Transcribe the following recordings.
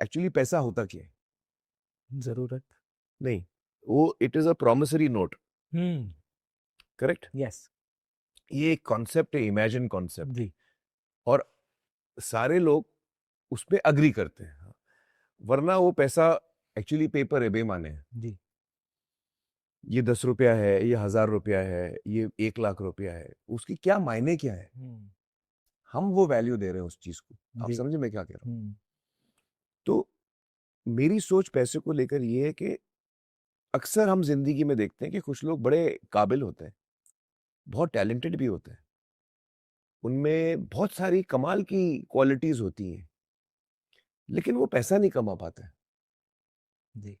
Actually पैसा होता क्या है? जरूरत। नहीं, वो it is a promissory note, correct? Yes. ये एक कॉन्सेप्ट है, इमेजिन कॉन्सेप्ट, जी। और सारे लोग उस पे अग्री करते हैं, वरना वो पैसा एक्चुअली पेपर है, बेमाने है। जी। ये 10 रुपया है, ये 1000 रुपया है, ये 1 लाख रुपया है, उसकी क्या मायने क्या है? हम वो वैल्यू दे रहे हैं उस चीज को। आप जी। समझे मैं क्या कह रहा हूँ? तो मेरी सोच पैसे को लेकर ये है कि अक्सर हम जिंदगी में देखते हैं कि कुछ लोग बड़े काबिल होते हैं, बहुत टैलेंटेड भी होते हैं, उनमें बहुत सारी कमाल की क्वालिटीज होती हैं, लेकिन वो पैसा नहीं कमा पाते। जी।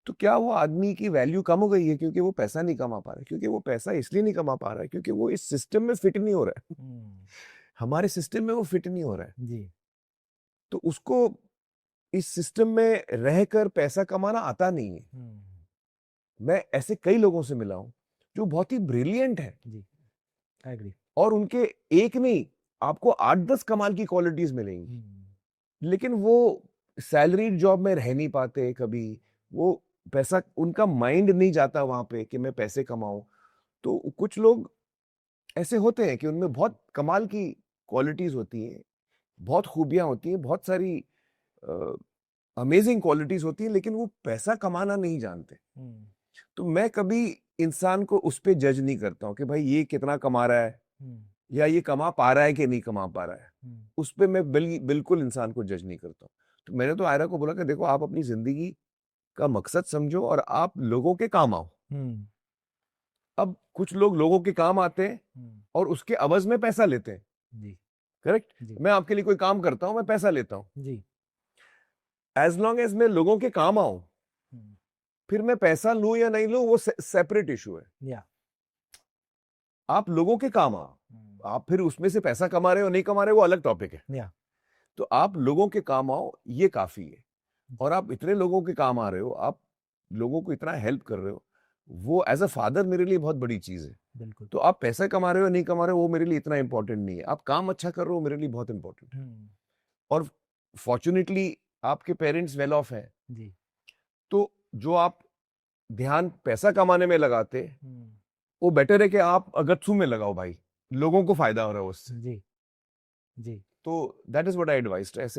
तो क्या वो आदमी की वैल्यू कम हो गई है क्योंकि वो पैसा नहीं कमा पा रहा है? क्योंकि वो पैसा इसलिए नहीं कमा पा रहा है क्योंकि वो इस सिस्टम में फिट नहीं हो रहा है। हमारे सिस्टम में वो फिट नहीं हो रहा है, जी। तो उसको इस सिस्टम में रहकर पैसा कमाना आता नहीं है। मैं ऐसे कई लोगों से मिला हूं जो बहुत ही ब्रिलियंट है, जी। I agree. और उनके एक नहीं, आपको 8-10 कमाल की क्वालिटीज मिलेंगी, लेकिन वो सैलरीड जॉब में रह नहीं पाते कभी। वो पैसा, उनका माइंड नहीं जाता वहां पे कि मैं पैसे कमाऊं। तो कुछ लोग ऐसे होते हैं कि उनमें बहुत कमाल की क्वालिटीज होती हैं, बहुत खूबियां होती हैं, बहुत सारी अमेजिंग क्वालिटीज होती हैं, लेकिन वो पैसा कमाना नहीं जानते। तो मैं कभी इंसान को उस पे जज नहीं करता हूँ कि भाई ये कितना कमा रहा है, या ये कमा पा रहा है कि नहीं कमा पा रहा है। उस पे मैं बिल्कुल इंसान को जज नहीं करता हूँ। तो मैंने तो आयरा को बोला कि देखो, आप अपनी जिंदगी का मकसद समझो और आप लोगों के काम आओ। अब कुछ लोग लोगों के काम आते हैं और उसके अवज में पैसा लेते हैं, जी। करेक्ट? जी। मैं आपके लिए कोई काम करता हूं, मैं पैसा लेता हूं। जी। एज लॉन्ग एज मैं लोगों के काम आऊं, फिर मैं पैसा लूं या नहीं लूं वो सेपरेट इशू है। या। आप लोगों के काम आओ, आप फिर उसमें से पैसा कमा रहे हो नहीं कमा रहे हो वो अलग टॉपिक है। या। तो आप लोगों के काम आओ, ये काफी है। और आप इतने लोगों के काम आ रहे हो, आप लोगों को इतना हेल्प कर रहे हो, वो एज अ फादर मेरे लिए बहुत बड़ी चीज है। बिल्कुल। तो आप पैसा कमा रहे हो नहीं कमा रहे हो वो मेरे लिए इतना इंपॉर्टेंट नहीं है, आप काम अच्छा कर रहे हो मेरे लिए बहुत इंपॉर्टेंट है। और फॉर्चुनेटली आपके पेरेंट्स वेल ऑफ हैं, जी। तो जो आप ध्यान पैसा कमाने में लगाते, वो बेटर है कि आप अगत्सू में लगाओ भाई, लोगों को फायदा हो रहा है उससे। जी। जी। तो that is what I advised. ऐसे